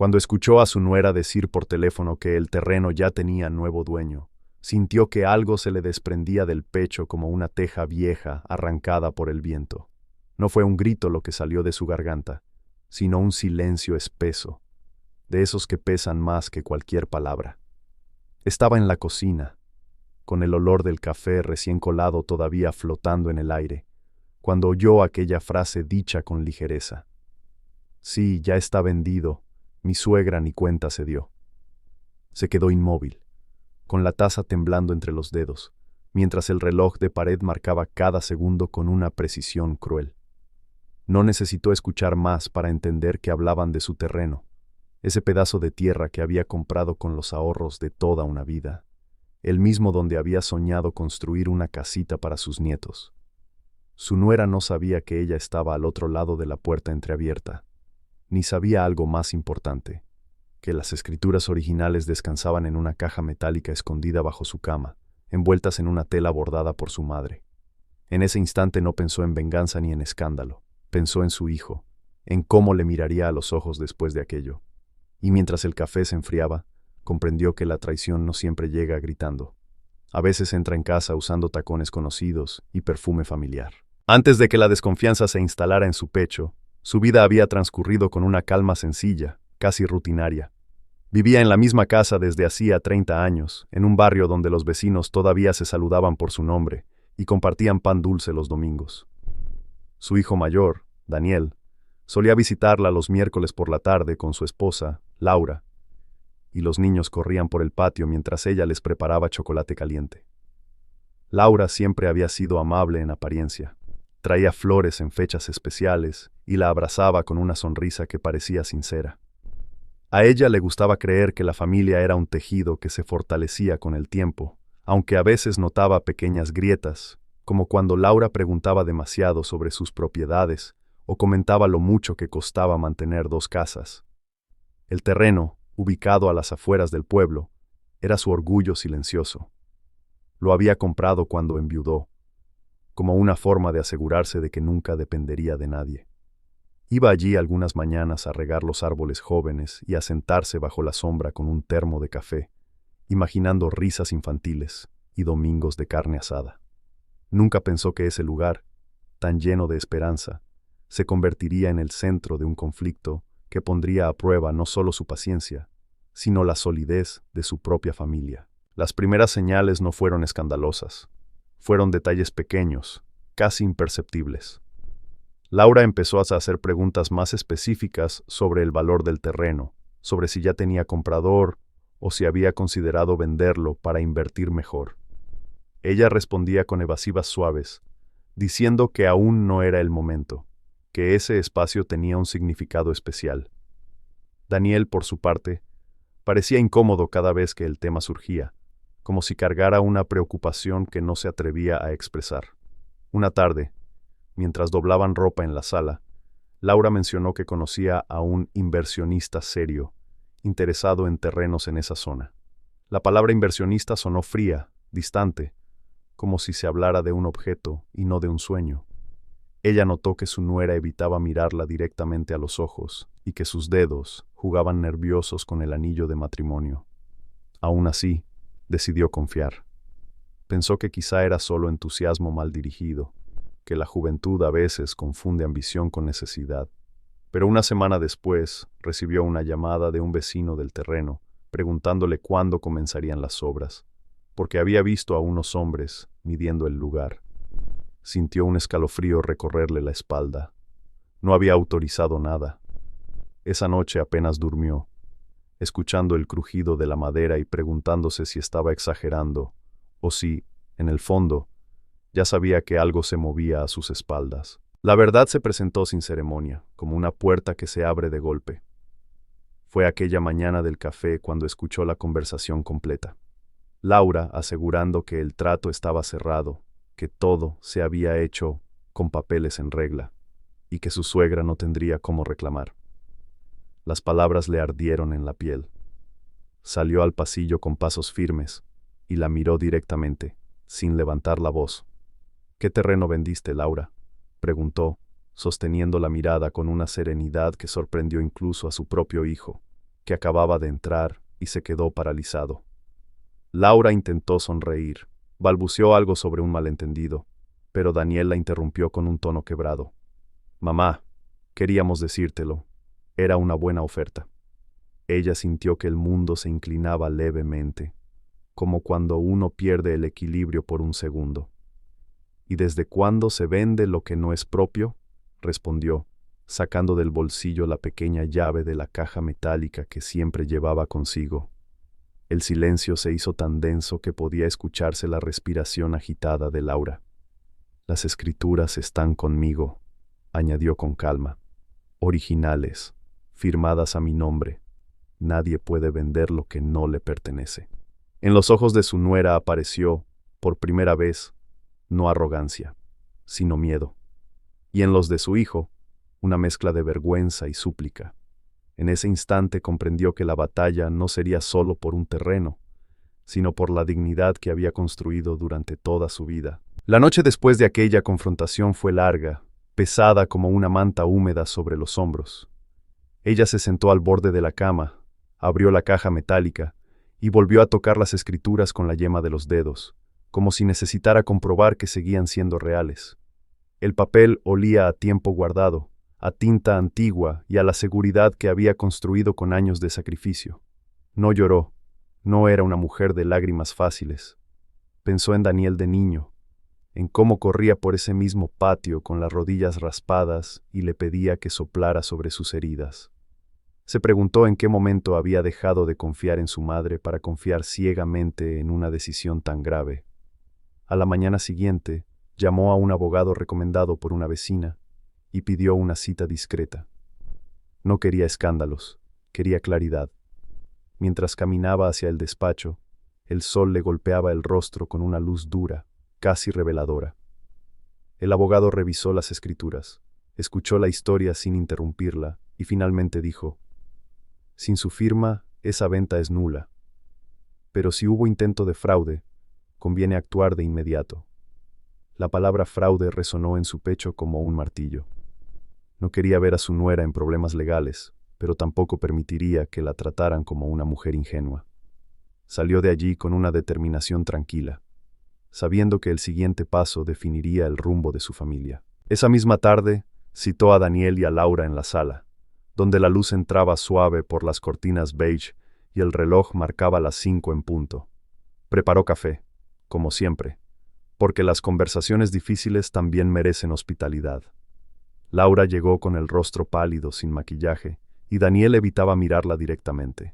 Cuando escuchó a su nuera decir por teléfono que el terreno ya tenía nuevo dueño, sintió que algo se le desprendía del pecho como una teja vieja arrancada por el viento. No fue un grito lo que salió de su garganta, sino un silencio espeso, de esos que pesan más que cualquier palabra. Estaba en la cocina, con el olor del café recién colado todavía flotando en el aire, cuando oyó aquella frase dicha con ligereza. Sí, ya está vendido, mi suegra ni cuenta se dio. Se quedó inmóvil, con la taza temblando entre los dedos, mientras el reloj de pared marcaba cada segundo con una precisión cruel. No necesitó escuchar más para entender que hablaban de su terreno, ese pedazo de tierra que había comprado con los ahorros de toda una vida, el mismo donde había soñado construir una casita para sus nietos. Su nuera no sabía que ella estaba al otro lado de la puerta entreabierta, ni sabía algo más importante, que las escrituras originales descansaban en una caja metálica escondida bajo su cama, envueltas en una tela bordada por su madre. En ese instante no pensó en venganza ni en escándalo, pensó en su hijo, en cómo le miraría a los ojos después de aquello. Y mientras el café se enfriaba, comprendió que la traición no siempre llega gritando. A veces entra en casa usando tacones conocidos y perfume familiar. Antes de que la desconfianza se instalara en su pecho, su vida había transcurrido con una calma sencilla, casi rutinaria. Vivía en la misma casa desde hacía 30 años, en un barrio donde los vecinos todavía se saludaban por su nombre y compartían pan dulce los domingos. Su hijo mayor, Daniel, solía visitarla los miércoles por la tarde con su esposa, Laura, y los niños corrían por el patio mientras ella les preparaba chocolate caliente. Laura siempre había sido amable en apariencia. Traía flores en fechas especiales y la abrazaba con una sonrisa que parecía sincera. A ella le gustaba creer que la familia era un tejido que se fortalecía con el tiempo, aunque a veces notaba pequeñas grietas, como cuando Laura preguntaba demasiado sobre sus propiedades o comentaba lo mucho que costaba mantener 2 casas. El terreno, ubicado a las afueras del pueblo, era su orgullo silencioso. Lo había comprado cuando enviudó, como una forma de asegurarse de que nunca dependería de nadie. Iba allí algunas mañanas a regar los árboles jóvenes y a sentarse bajo la sombra con un termo de café, imaginando risas infantiles y domingos de carne asada. Nunca pensó que ese lugar, tan lleno de esperanza, se convertiría en el centro de un conflicto que pondría a prueba no solo su paciencia, sino la solidez de su propia familia. Las primeras señales no fueron escandalosas. Fueron detalles pequeños, casi imperceptibles. Laura empezó a hacer preguntas más específicas sobre el valor del terreno, sobre si ya tenía comprador o si había considerado venderlo para invertir mejor. Ella respondía con evasivas suaves, diciendo que aún no era el momento, que ese espacio tenía un significado especial. Daniel, por su parte, parecía incómodo cada vez que el tema surgía, como si cargara una preocupación que no se atrevía a expresar. Una tarde, mientras doblaban ropa en la sala, Laura mencionó que conocía a un inversionista serio, interesado en terrenos en esa zona. La palabra inversionista sonó fría, distante, como si se hablara de un objeto y no de un sueño. Ella notó que su nuera evitaba mirarla directamente a los ojos y que sus dedos jugaban nerviosos con el anillo de matrimonio. Aún así, decidió confiar. Pensó que quizá era solo entusiasmo mal dirigido, que la juventud a veces confunde ambición con necesidad. Pero una semana después recibió una llamada de un vecino del terreno, preguntándole cuándo comenzarían las obras, porque había visto a unos hombres midiendo el lugar. Sintió un escalofrío recorrerle la espalda. No había autorizado nada. Esa noche apenas durmió, escuchando el crujido de la madera y preguntándose si estaba exagerando, o si, en el fondo, ya sabía que algo se movía a sus espaldas. La verdad se presentó sin ceremonia, como una puerta que se abre de golpe. Fue aquella mañana del café cuando escuchó la conversación completa. Laura asegurando que el trato estaba cerrado, que todo se había hecho con papeles en regla, y que su suegra no tendría cómo reclamar. Las palabras le ardieron en la piel. Salió al pasillo con pasos firmes y la miró directamente, sin levantar la voz. ¿Qué terreno vendiste, Laura?, preguntó, sosteniendo la mirada con una serenidad que sorprendió incluso a su propio hijo. que acababa de entrar y se quedó paralizado. Laura intentó sonreír, balbuceó algo sobre un malentendido, pero Daniel la interrumpió con un tono quebrado. Mamá, queríamos decírtelo. Era una buena oferta. Ella sintió que el mundo se inclinaba levemente, como cuando uno pierde el equilibrio por un segundo. ¿Y desde cuándo se vende lo que no es propio?, respondió, sacando del bolsillo la pequeña llave de la caja metálica que siempre llevaba consigo. El silencio se hizo tan denso que podía escucharse la respiración agitada de Laura. Las escrituras están conmigo, añadió con calma. Originales, firmadas a mi nombre. Nadie puede vender lo que no le pertenece. En los ojos de su nuera apareció, por primera vez, no arrogancia, sino miedo. Y en los de su hijo, una mezcla de vergüenza y súplica. En ese instante comprendió que la batalla no sería solo por un terreno, sino por la dignidad que había construido durante toda su vida. La noche después de aquella confrontación fue larga, pesada como una manta húmeda sobre los hombros. Ella se sentó al borde de la cama, abrió la caja metálica y volvió a tocar las escrituras con la yema de los dedos, como si necesitara comprobar que seguían siendo reales. El papel olía a tiempo guardado, a tinta antigua y a la seguridad que había construido con años de sacrificio. No lloró, no era una mujer de lágrimas fáciles. Pensó en Daniel de niño, en cómo corría por ese mismo patio con las rodillas raspadas y le pedía que soplara sobre sus heridas. Se preguntó en qué momento había dejado de confiar en su madre para confiar ciegamente en una decisión tan grave. A la mañana siguiente, llamó a un abogado recomendado por una vecina y pidió una cita discreta. No quería escándalos, quería claridad. Mientras caminaba hacia el despacho, el sol le golpeaba el rostro con una luz dura, casi reveladora. El abogado revisó las escrituras, escuchó la historia sin interrumpirla y finalmente dijo: sin su firma, esa venta es nula. Pero si hubo intento de fraude, conviene actuar de inmediato. La palabra fraude resonó en su pecho como un martillo. No quería ver a su nuera en problemas legales, pero tampoco permitiría que la trataran como una mujer ingenua. Salió de allí con una determinación tranquila, sabiendo que el siguiente paso definiría el rumbo de su familia. Esa misma tarde, citó a Daniel y a Laura en la sala, donde la luz entraba suave por las cortinas beige y el reloj marcaba las 5 en punto. Preparó café, como siempre, porque las conversaciones difíciles también merecen hospitalidad. Laura llegó con el rostro pálido, sin maquillaje, y Daniel evitaba mirarla directamente.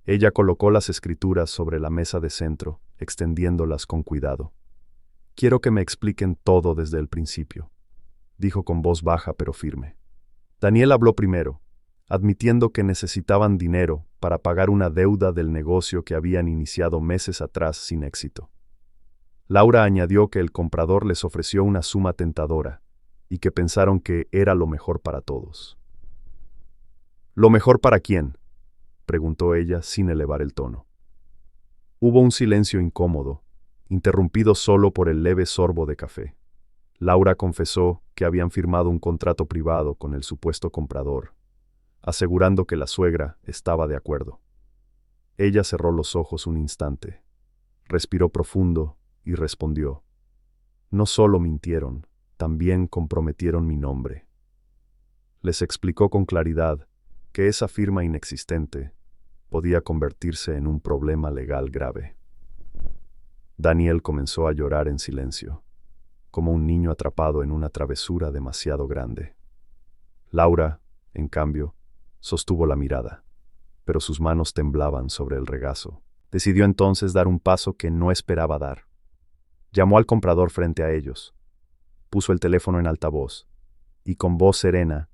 Ella colocó las escrituras sobre la mesa de centro, extendiéndolas con cuidado. «Quiero que me expliquen todo desde el principio», dijo con voz baja pero firme. Daniel habló primero, admitiendo que necesitaban dinero para pagar una deuda del negocio que habían iniciado meses atrás sin éxito. Laura añadió que el comprador les ofreció una suma tentadora y que pensaron que era lo mejor para todos. ¿Lo mejor para quién?, preguntó ella sin elevar el tono. Hubo un silencio incómodo, interrumpido solo por el leve sorbo de café. Laura confesó que habían firmado un contrato privado con el supuesto comprador, asegurando que la suegra estaba de acuerdo. Ella cerró los ojos un instante, respiró profundo y respondió: «No solo mintieron, también comprometieron mi nombre». Les explicó con claridad que esa firma inexistente podía convertirse en un problema legal grave. Daniel comenzó a llorar en silencio, como un niño atrapado en una travesura demasiado grande. Laura, en cambio, sostuvo la mirada, pero sus manos temblaban sobre el regazo. Decidió entonces dar un paso que no esperaba dar. Llamó al comprador frente a ellos, puso el teléfono en altavoz y con voz serena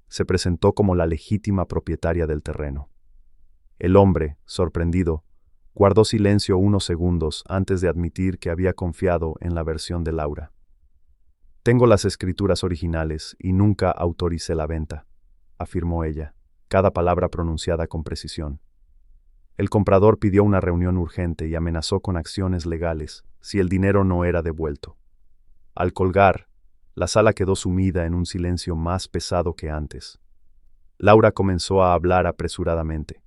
se presentó como la legítima propietaria del terreno. El hombre, sorprendido, guardó silencio unos segundos antes de admitir que había confiado en la versión de Laura. «Tengo las escrituras originales y nunca autoricé la venta», afirmó ella, cada palabra pronunciada con precisión. El comprador pidió una reunión urgente y amenazó con acciones legales si el dinero no era devuelto. Al colgar, la sala quedó sumida en un silencio más pesado que antes. Laura comenzó a hablar apresuradamente.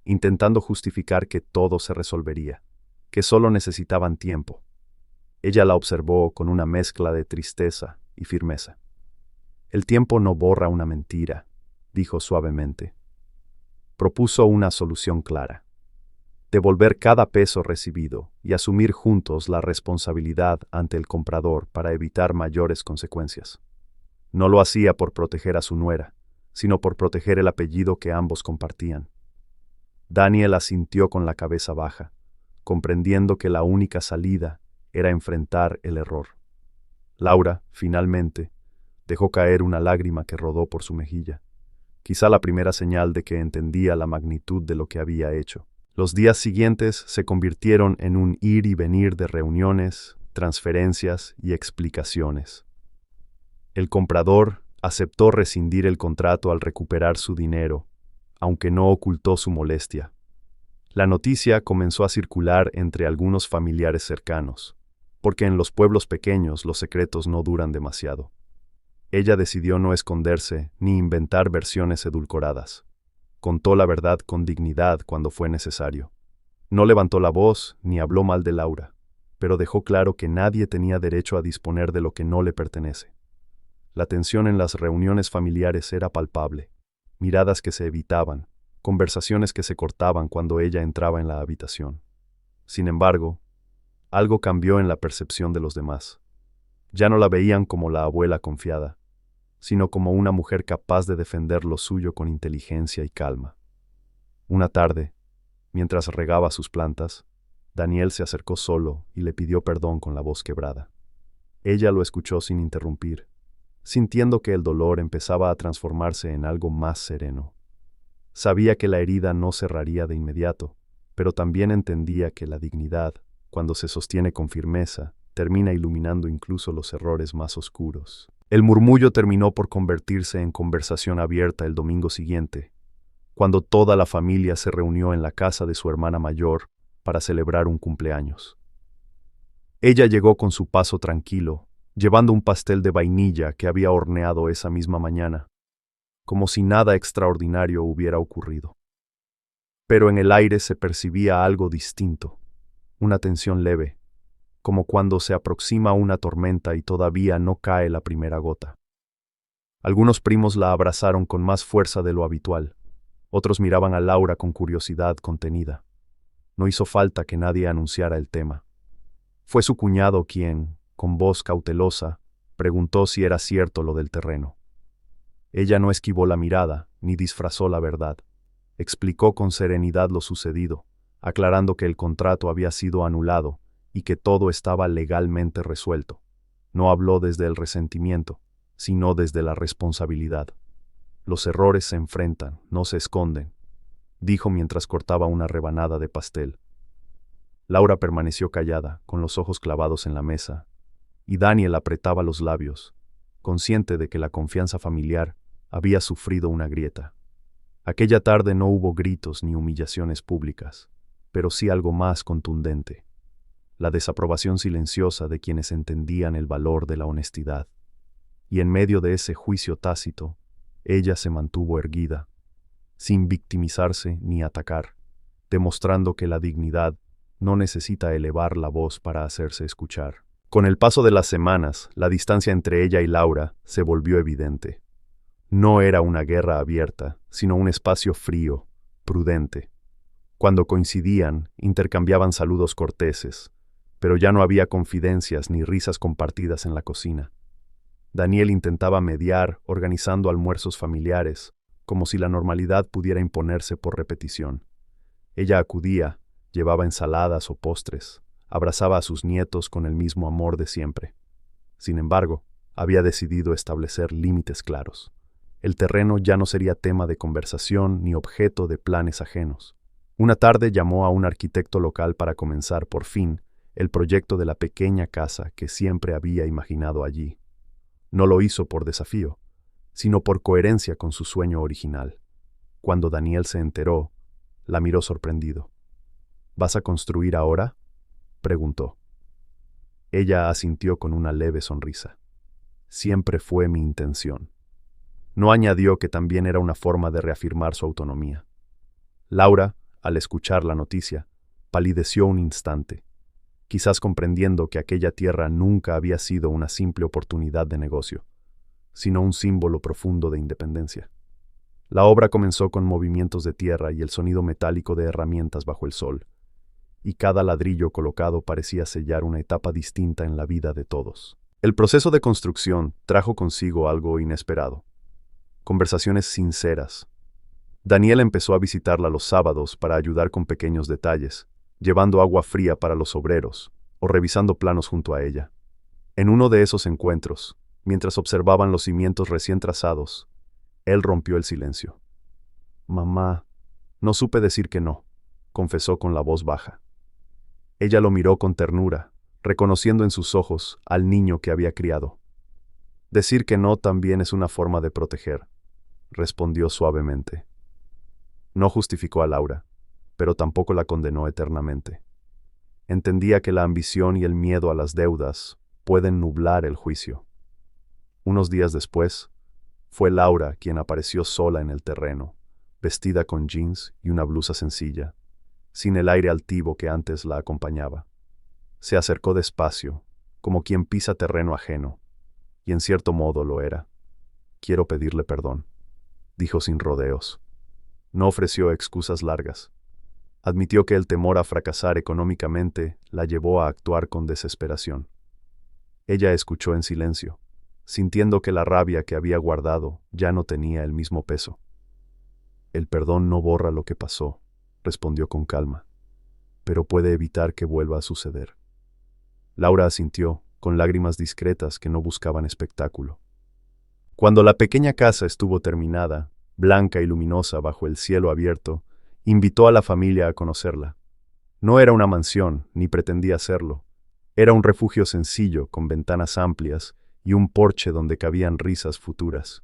intentando justificar que todo se resolvería, que solo necesitaban tiempo. Ella la observó con una mezcla de tristeza y firmeza. El tiempo no borra una mentira, dijo suavemente. Propuso una solución clara: devolver cada peso recibido y asumir juntos la responsabilidad ante el comprador para evitar mayores consecuencias. No lo hacía por proteger a su nuera, sino por proteger el apellido que ambos compartían. Daniel asintió con la cabeza baja, comprendiendo que la única salida era enfrentar el error. Laura, finalmente, dejó caer una lágrima que rodó por su mejilla, quizá la primera señal de que entendía la magnitud de lo que había hecho. Los días siguientes se convirtieron en un ir y venir de reuniones, transferencias y explicaciones. El comprador aceptó rescindir el contrato al recuperar su dinero, aunque no ocultó su molestia. La noticia comenzó a circular entre algunos familiares cercanos, porque en los pueblos pequeños los secretos no duran demasiado. Ella decidió no esconderse ni inventar versiones edulcoradas. Contó la verdad con dignidad cuando fue necesario. No levantó la voz ni habló mal de Laura, pero dejó claro que nadie tenía derecho a disponer de lo que no le pertenece. La tensión en las reuniones familiares era palpable. Miradas que se evitaban, conversaciones que se cortaban cuando ella entraba en la habitación. Sin embargo, algo cambió en la percepción de los demás. Ya no la veían como la abuela confiada, sino como una mujer capaz de defender lo suyo con inteligencia y calma. Una tarde, mientras regaba sus plantas, Daniel se acercó solo y le pidió perdón con la voz quebrada. Ella lo escuchó sin interrumpir, sintiendo que el dolor empezaba a transformarse en algo más sereno. Sabía que la herida no cerraría de inmediato, pero también entendía que la dignidad, cuando se sostiene con firmeza, termina iluminando incluso los errores más oscuros. El murmullo terminó por convertirse en conversación abierta el domingo siguiente, cuando toda la familia se reunió en la casa de su hermana mayor para celebrar un cumpleaños. Ella llegó con su paso tranquilo, llevando un pastel de vainilla que había horneado esa misma mañana, como si nada extraordinario hubiera ocurrido. Pero en el aire se percibía algo distinto, una tensión leve, como cuando se aproxima una tormenta y todavía no cae la primera gota. Algunos primos la abrazaron con más fuerza de lo habitual, otros miraban a Laura con curiosidad contenida. No hizo falta que nadie anunciara el tema. Fue su cuñado quien, con voz cautelosa, preguntó si era cierto lo del terreno. Ella no esquivó la mirada, ni disfrazó la verdad. Explicó con serenidad lo sucedido, aclarando que el contrato había sido anulado y que todo estaba legalmente resuelto. No habló desde el resentimiento, sino desde la responsabilidad. Los errores se enfrentan, no se esconden, dijo mientras cortaba una rebanada de pastel. Laura permaneció callada, con los ojos clavados en la mesa, y Daniel apretaba los labios, consciente de que la confianza familiar había sufrido una grieta. Aquella tarde no hubo gritos ni humillaciones públicas, pero sí algo más contundente: la desaprobación silenciosa de quienes entendían el valor de la honestidad. Y en medio de ese juicio tácito, ella se mantuvo erguida, sin victimizarse ni atacar, demostrando que la dignidad no necesita elevar la voz para hacerse escuchar. Con el paso de las semanas, la distancia entre ella y Laura se volvió evidente. No era una guerra abierta, sino un espacio frío, prudente. Cuando coincidían, intercambiaban saludos corteses, pero ya no había confidencias ni risas compartidas en la cocina. Daniel intentaba mediar, organizando almuerzos familiares, como si la normalidad pudiera imponerse por repetición. Ella acudía, llevaba ensaladas o postres, abrazaba a sus nietos con el mismo amor de siempre. Sin embargo, había decidido establecer límites claros. El terreno ya no sería tema de conversación ni objeto de planes ajenos. Una tarde llamó a un arquitecto local para comenzar, por fin, el proyecto de la pequeña casa que siempre había imaginado allí. No lo hizo por desafío, sino por coherencia con su sueño original. Cuando Daniel se enteró, la miró sorprendido. ¿Vas a construir ahora?, preguntó. Ella asintió con una leve sonrisa. Siempre fue mi intención. No añadió que también era una forma de reafirmar su autonomía. Laura, al escuchar la noticia, palideció un instante, quizás comprendiendo que aquella tierra nunca había sido una simple oportunidad de negocio, sino un símbolo profundo de independencia. La obra comenzó con movimientos de tierra y el sonido metálico de herramientas bajo el sol, y cada ladrillo colocado parecía sellar una etapa distinta en la vida de todos. El proceso de construcción trajo consigo algo inesperado. Conversaciones sinceras. Daniel empezó a visitarla los sábados para ayudar con pequeños detalles, llevando agua fría para los obreros o revisando planos junto a ella. En uno de esos encuentros, mientras observaban los cimientos recién trazados, él rompió el silencio. «Mamá, no supe decir que no», confesó con la voz baja. Ella lo miró con ternura, reconociendo en sus ojos al niño que había criado. «Decir que no también es una forma de proteger», respondió suavemente. No justificó a Laura, pero tampoco la condenó eternamente. Entendía que la ambición y el miedo a las deudas pueden nublar el juicio. Unos días después, fue Laura quien apareció sola en el terreno, vestida con jeans y una blusa sencilla, sin el aire altivo que antes la acompañaba. Se acercó despacio, como quien pisa terreno ajeno, y en cierto modo lo era. «Quiero pedirle perdón», dijo sin rodeos. No ofreció excusas largas. Admitió que el temor a fracasar económicamente la llevó a actuar con desesperación. Ella escuchó en silencio, sintiendo que la rabia que había guardado ya no tenía el mismo peso. «El perdón no borra lo que pasó», respondió con calma, «pero puede evitar que vuelva a suceder». Laura asintió, con lágrimas discretas que no buscaban espectáculo. Cuando la pequeña casa estuvo terminada, blanca y luminosa bajo el cielo abierto, invitó a la familia a conocerla. No era una mansión, ni pretendía serlo. Era un refugio sencillo, con ventanas amplias y un porche donde cabían risas futuras.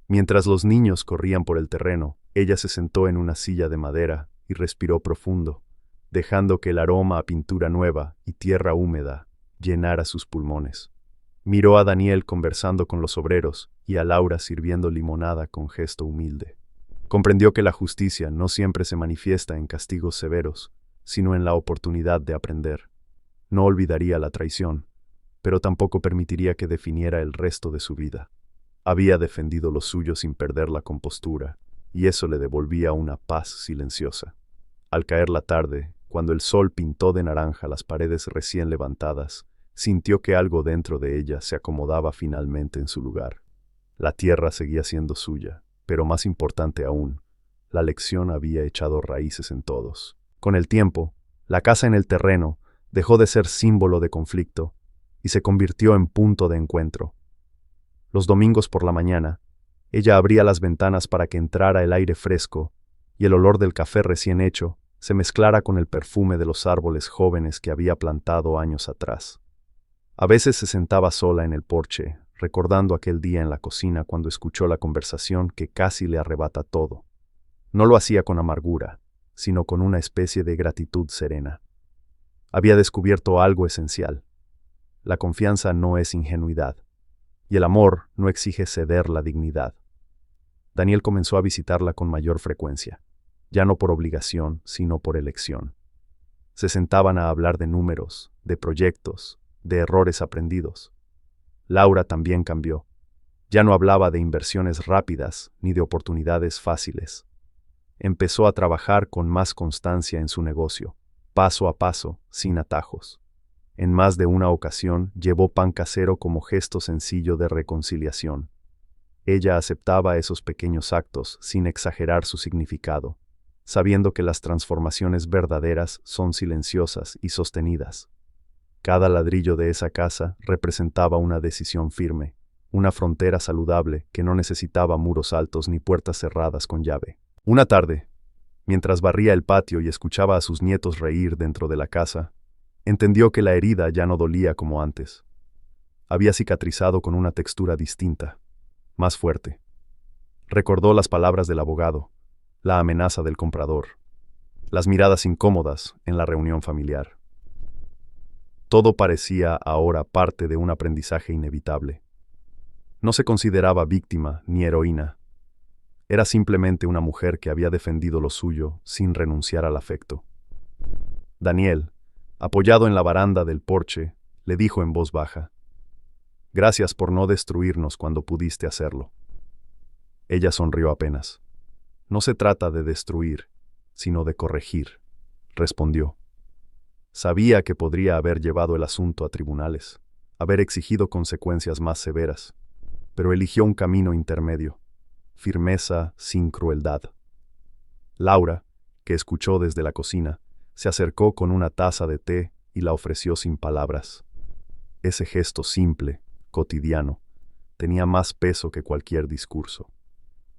Mientras los niños corrían por el terreno, ella se sentó en una silla de madera y respiró profundo, dejando que el aroma a pintura nueva y tierra húmeda llenara sus pulmones. Miró a Daniel conversando con los obreros y a Laura sirviendo limonada con gesto humilde. Comprendió que la justicia no siempre se manifiesta en castigos severos, sino en la oportunidad de aprender. No olvidaría la traición, pero tampoco permitiría que definiera el resto de su vida. Había defendido lo suyo sin perder la compostura, y eso le devolvía una paz silenciosa. Al caer la tarde, cuando el sol pintó de naranja las paredes recién levantadas, sintió que algo dentro de ella se acomodaba finalmente en su lugar. La tierra seguía siendo suya, pero más importante aún, la lección había echado raíces en todos. Con el tiempo, la casa en el terreno dejó de ser símbolo de conflicto y se convirtió en punto de encuentro. Los domingos por la mañana, ella abría las ventanas para que entrara el aire fresco y el olor del café recién hecho se mezclara con el perfume de los árboles jóvenes que había plantado años atrás. A veces se sentaba sola en el porche, recordando aquel día en la cocina cuando escuchó la conversación que casi le arrebata todo. No lo hacía con amargura, sino con una especie de gratitud serena. Había descubierto algo esencial. La confianza no es ingenuidad, y el amor no exige ceder la dignidad. Daniel comenzó a visitarla con mayor frecuencia, ya no por obligación, sino por elección. Se sentaban a hablar de números, de proyectos, de errores aprendidos. Laura también cambió. Ya no hablaba de inversiones rápidas ni de oportunidades fáciles. Empezó a trabajar con más constancia en su negocio, paso a paso, sin atajos. En más de una ocasión llevó pan casero como gesto sencillo de reconciliación. Ella aceptaba esos pequeños actos sin exagerar su significado, sabiendo que las transformaciones verdaderas son silenciosas y sostenidas. Cada ladrillo de esa casa representaba una decisión firme, una frontera saludable que no necesitaba muros altos ni puertas cerradas con llave. Una tarde, mientras barría el patio y escuchaba a sus nietos reír dentro de la casa, entendió que la herida ya no dolía como antes. Había cicatrizado con una textura distinta, más fuerte. Recordó las palabras del abogado, la amenaza del comprador, las miradas incómodas en la reunión familiar. Todo parecía ahora parte de un aprendizaje inevitable. No se consideraba víctima ni heroína. Era simplemente una mujer que había defendido lo suyo sin renunciar al afecto. Daniel, apoyado en la baranda del porche, le dijo en voz baja: «Gracias por no destruirnos cuando pudiste hacerlo». Ella sonrió apenas. «No se trata de destruir, sino de corregir», respondió. Sabía que podría haber llevado el asunto a tribunales, haber exigido consecuencias más severas, pero eligió un camino intermedio: firmeza sin crueldad. Laura, que escuchó desde la cocina, se acercó con una taza de té y la ofreció sin palabras. Ese gesto simple, cotidiano, tenía más peso que cualquier discurso.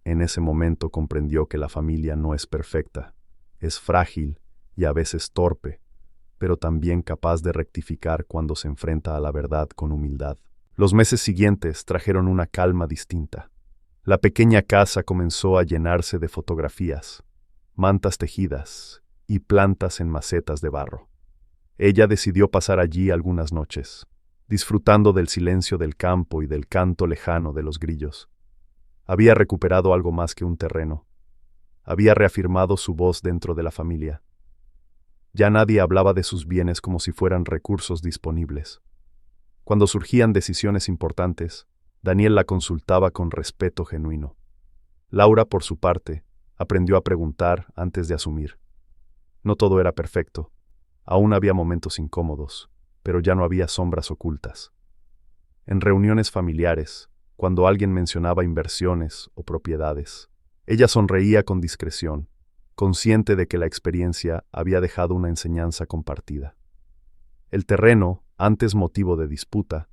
En ese momento comprendió que la familia no es perfecta, es frágil y a veces torpe, pero también capaz de rectificar cuando se enfrenta a la verdad con humildad. Los meses siguientes trajeron una calma distinta. La pequeña casa comenzó a llenarse de fotografías, mantas tejidas y plantas en macetas de barro. Ella decidió pasar allí algunas noches, disfrutando del silencio del campo y del canto lejano de los grillos. Había recuperado algo más que un terreno. Había reafirmado su voz dentro de la familia. Ya nadie hablaba de sus bienes como si fueran recursos disponibles. Cuando surgían decisiones importantes, Daniel la consultaba con respeto genuino. Laura, por su parte, aprendió a preguntar antes de asumir. No todo era perfecto. Aún había momentos incómodos, pero ya no había sombras ocultas. En reuniones familiares, cuando alguien mencionaba inversiones o propiedades, ella sonreía con discreción, consciente de que la experiencia había dejado una enseñanza compartida. El terreno, antes motivo de disputa,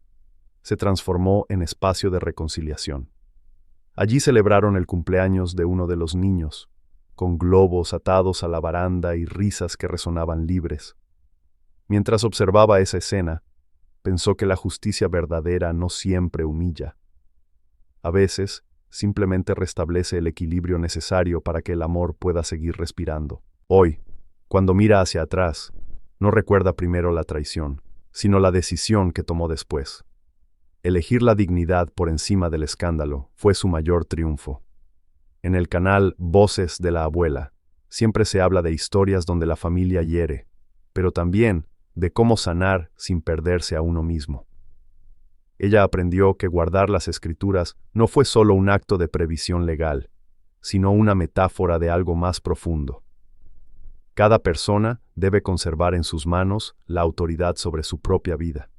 se transformó en espacio de reconciliación. Allí celebraron el cumpleaños de uno de los niños, con globos atados a la baranda y risas que resonaban libres. Mientras observaba esa escena, pensó que la justicia verdadera no siempre humilla. A veces, simplemente restablece el equilibrio necesario para que el amor pueda seguir respirando. Hoy, cuando mira hacia atrás, no recuerda primero la traición, sino la decisión que tomó después. Elegir la dignidad por encima del escándalo fue su mayor triunfo. En el canal Voces de la Abuela, siempre se habla de historias donde la familia hiere, pero también de cómo sanar sin perderse a uno mismo. Ella aprendió que guardar las escrituras no fue solo un acto de previsión legal, sino una metáfora de algo más profundo. Cada persona debe conservar en sus manos la autoridad sobre su propia vida.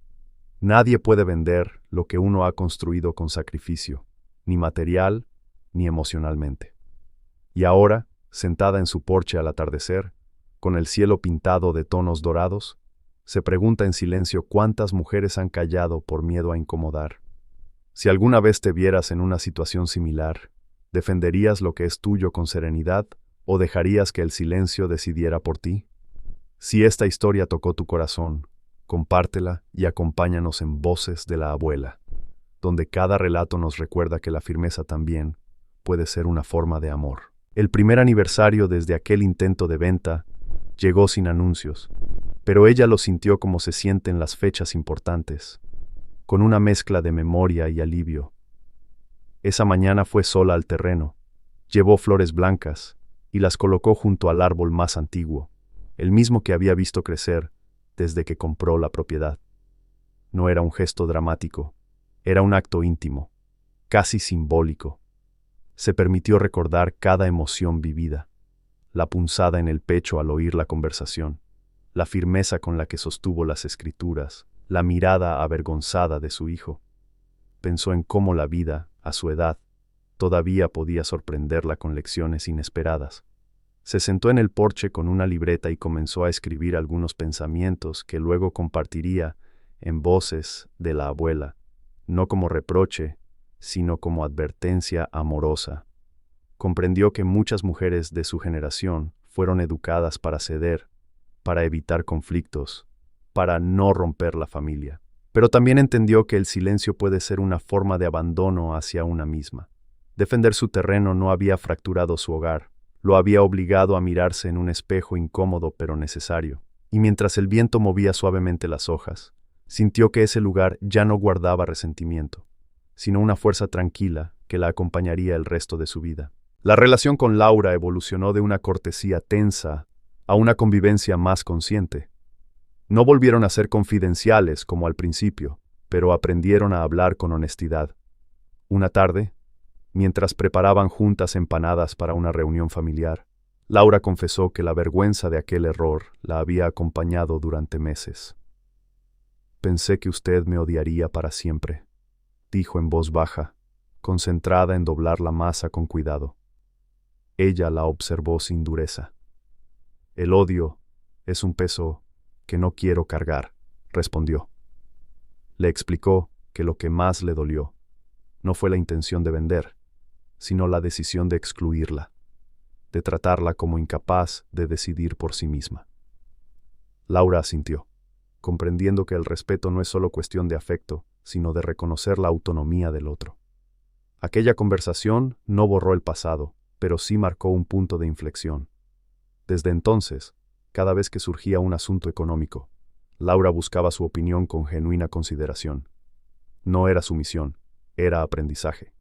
Nadie puede vender lo que uno ha construido con sacrificio, ni material ni emocionalmente. Y ahora, sentada en su porche al atardecer, con el cielo pintado de tonos dorados, se pregunta en silencio cuántas mujeres han callado por miedo a incomodar. Si alguna vez te vieras en una situación similar, ¿defenderías lo que es tuyo con serenidad o dejarías que el silencio decidiera por ti? Si esta historia tocó tu corazón, compártela y acompáñanos en Voces de la Abuela, donde cada relato nos recuerda que la firmeza también puede ser una forma de amor. El primer aniversario desde aquel intento de venta llegó sin anuncios, pero ella lo sintió como se sienten las fechas importantes, con una mezcla de memoria y alivio. Esa mañana fue sola al terreno, llevó flores blancas y las colocó junto al árbol más antiguo, el mismo que había visto crecer desde que compró la propiedad. No era un gesto dramático, era un acto íntimo, casi simbólico. Se permitió recordar cada emoción vivida, la punzada en el pecho al oír la conversación, la firmeza con la que sostuvo las escrituras, la mirada avergonzada de su hijo. Pensó en cómo la vida, a su edad, todavía podía sorprenderla con lecciones inesperadas. Se sentó en el porche con una libreta y comenzó a escribir algunos pensamientos que luego compartiría en Voces de la Abuela, no como reproche, sino como advertencia amorosa. Comprendió que muchas mujeres de su generación fueron educadas para ceder, para evitar conflictos, para no romper la familia. Pero también entendió que el silencio puede ser una forma de abandono hacia una misma. Defender su terreno no había fracturado su hogar, lo había obligado a mirarse en un espejo incómodo pero necesario. Y mientras el viento movía suavemente las hojas, sintió que ese lugar ya no guardaba resentimiento, sino una fuerza tranquila que la acompañaría el resto de su vida. La relación con Laura evolucionó de una cortesía tensa a una convivencia más consciente. No volvieron a ser confidenciales como al principio, pero aprendieron a hablar con honestidad. Una tarde, mientras preparaban juntas empanadas para una reunión familiar, Laura confesó que la vergüenza de aquel error la había acompañado durante meses. «Pensé que usted me odiaría para siempre», dijo en voz baja, concentrada en doblar la masa con cuidado. Ella la observó sin dureza. «El odio es un peso que no quiero cargar», respondió. Le explicó que lo que más le dolió no fue la intención de vender, sino la decisión de excluirla, de tratarla como incapaz de decidir por sí misma. Laura asintió, comprendiendo que el respeto no es solo cuestión de afecto, sino de reconocer la autonomía del otro. Aquella conversación no borró el pasado, pero sí marcó un punto de inflexión. Desde entonces, cada vez que surgía un asunto económico, Laura buscaba su opinión con genuina consideración. No era sumisión, era aprendizaje.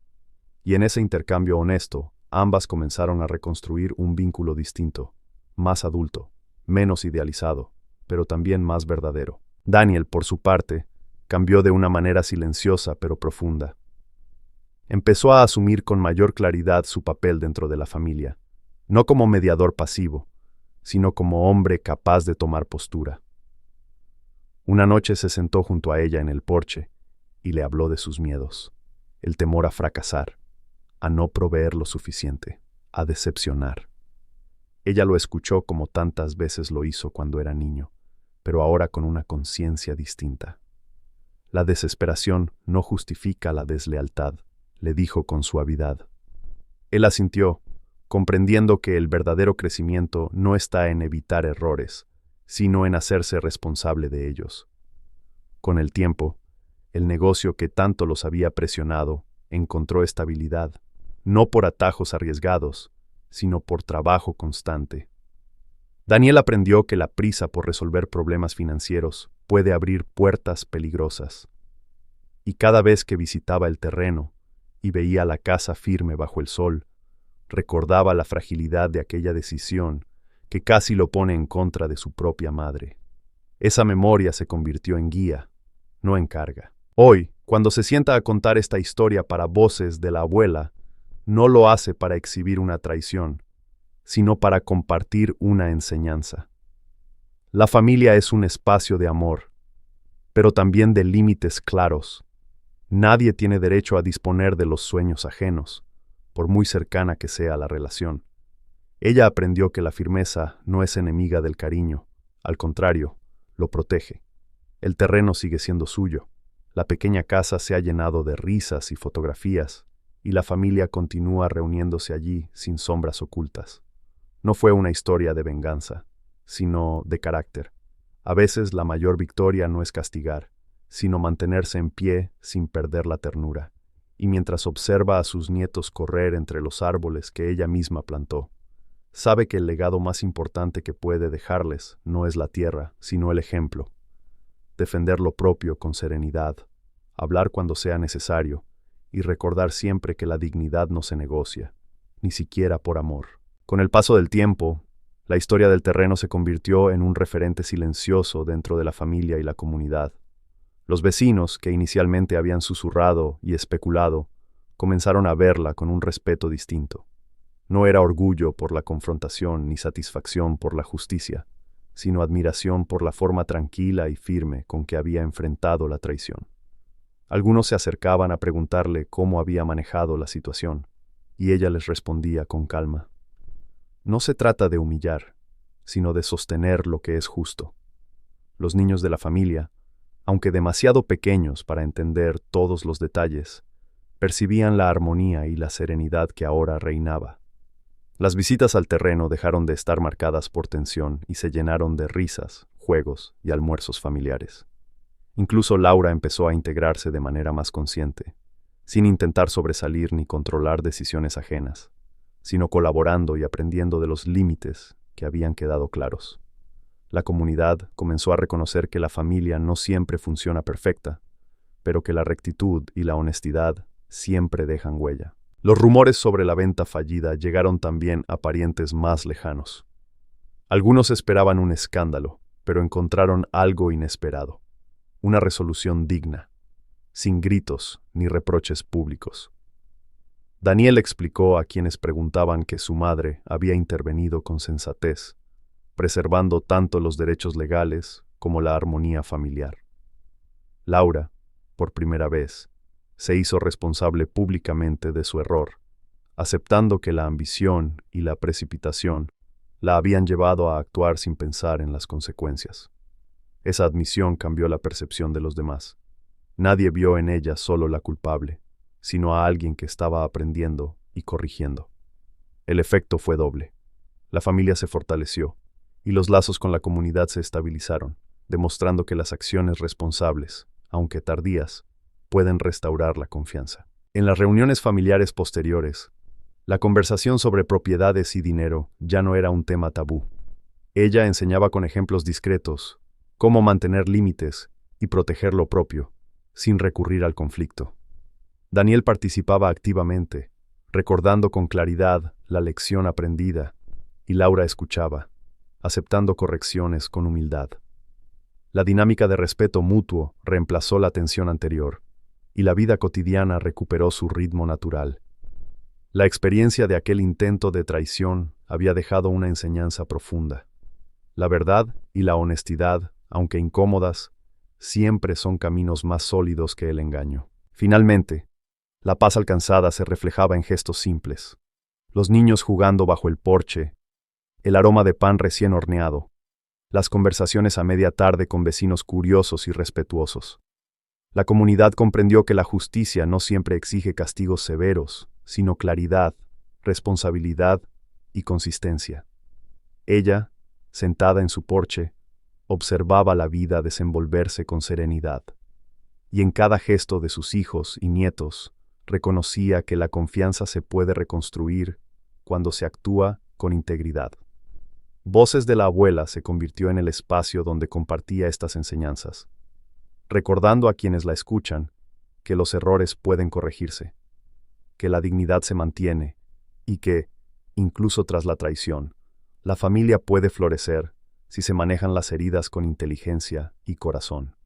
Y en ese intercambio honesto, ambas comenzaron a reconstruir un vínculo distinto, más adulto, menos idealizado, pero también más verdadero. Daniel, por su parte, cambió de una manera silenciosa pero profunda. Empezó a asumir con mayor claridad su papel dentro de la familia, no como mediador pasivo, sino como hombre capaz de tomar postura. Una noche se sentó junto a ella en el porche y le habló de sus miedos, el temor a fracasar, a no proveer lo suficiente, a decepcionar. Ella lo escuchó como tantas veces lo hizo cuando era niño, pero ahora con una conciencia distinta. La desesperación no justifica la deslealtad, le dijo con suavidad. Él asintió, comprendiendo que el verdadero crecimiento no está en evitar errores, sino en hacerse responsable de ellos. Con el tiempo, el negocio que tanto los había presionado encontró estabilidad, no por atajos arriesgados, sino por trabajo constante. Daniel aprendió que la prisa por resolver problemas financieros puede abrir puertas peligrosas. Y cada vez que visitaba el terreno y veía la casa firme bajo el sol, recordaba la fragilidad de aquella decisión que casi lo pone en contra de su propia madre. Esa memoria se convirtió en guía, no en carga. Hoy, cuando se sienta a contar esta historia para voces de la abuela, no lo hace para exhibir una traición, sino para compartir una enseñanza. La familia es un espacio de amor, pero también de límites claros. Nadie tiene derecho a disponer de los sueños ajenos, por muy cercana que sea la relación. Ella aprendió que la firmeza no es enemiga del cariño, al contrario, lo protege. El terreno sigue siendo suyo, la pequeña casa se ha llenado de risas y fotografías, y la familia continúa reuniéndose allí sin sombras ocultas. No fue una historia de venganza, sino de carácter. A veces la mayor victoria no es castigar, sino mantenerse en pie sin perder la ternura, y mientras observa a sus nietos correr entre los árboles que ella misma plantó, sabe que el legado más importante que puede dejarles no es la tierra, sino el ejemplo. Defender lo propio con serenidad, hablar cuando sea necesario, y recordar siempre que la dignidad no se negocia, ni siquiera por amor. Con el paso del tiempo, la historia del terreno se convirtió en un referente silencioso dentro de la familia y la comunidad. Los vecinos, que inicialmente habían susurrado y especulado, comenzaron a verla con un respeto distinto. No era orgullo por la confrontación ni satisfacción por la justicia, sino admiración por la forma tranquila y firme con que había enfrentado la traición. Algunos se acercaban a preguntarle cómo había manejado la situación, y ella les respondía con calma. No se trata de humillar, sino de sostener lo que es justo. Los niños de la familia, aunque demasiado pequeños para entender todos los detalles, percibían la armonía y la serenidad que ahora reinaba. Las visitas al terreno dejaron de estar marcadas por tensión y se llenaron de risas, juegos y almuerzos familiares. Incluso Laura empezó a integrarse de manera más consciente, sin intentar sobresalir ni controlar decisiones ajenas, sino colaborando y aprendiendo de los límites que habían quedado claros. La comunidad comenzó a reconocer que la familia no siempre funciona perfecta, pero que la rectitud y la honestidad siempre dejan huella. Los rumores sobre la venta fallida llegaron también a parientes más lejanos. Algunos esperaban un escándalo, pero encontraron algo inesperado, una resolución digna, sin gritos ni reproches públicos. Daniel explicó a quienes preguntaban que su madre había intervenido con sensatez, preservando tanto los derechos legales como la armonía familiar. Laura, por primera vez, se hizo responsable públicamente de su error, aceptando que la ambición y la precipitación la habían llevado a actuar sin pensar en las consecuencias. Esa admisión cambió la percepción de los demás. Nadie vio en ella solo la culpable, sino a alguien que estaba aprendiendo y corrigiendo. El efecto fue doble. La familia se fortaleció, y los lazos con la comunidad se estabilizaron, demostrando que las acciones responsables, aunque tardías, pueden restaurar la confianza. En las reuniones familiares posteriores, la conversación sobre propiedades y dinero ya no era un tema tabú. Ella enseñaba con ejemplos discretos cómo mantener límites y proteger lo propio, sin recurrir al conflicto. Daniel participaba activamente, recordando con claridad la lección aprendida, y Laura escuchaba, aceptando correcciones con humildad. La dinámica de respeto mutuo reemplazó la tensión anterior, y la vida cotidiana recuperó su ritmo natural. La experiencia de aquel intento de traición había dejado una enseñanza profunda. La verdad y la honestidad, aunque incómodas, siempre son caminos más sólidos que el engaño. Finalmente, la paz alcanzada se reflejaba en gestos simples. Los niños jugando bajo el porche, el aroma de pan recién horneado, las conversaciones a media tarde con vecinos curiosos y respetuosos. La comunidad comprendió que la justicia no siempre exige castigos severos, sino claridad, responsabilidad y consistencia. Ella, sentada en su porche, observaba la vida desenvolverse con serenidad, y en cada gesto de sus hijos y nietos reconocía que la confianza se puede reconstruir cuando se actúa con integridad. Voces de la abuela se convirtió en el espacio donde compartía estas enseñanzas, recordando a quienes la escuchan que los errores pueden corregirse, que la dignidad se mantiene y que, incluso tras la traición, la familia puede florecer si se manejan las heridas con inteligencia y corazón.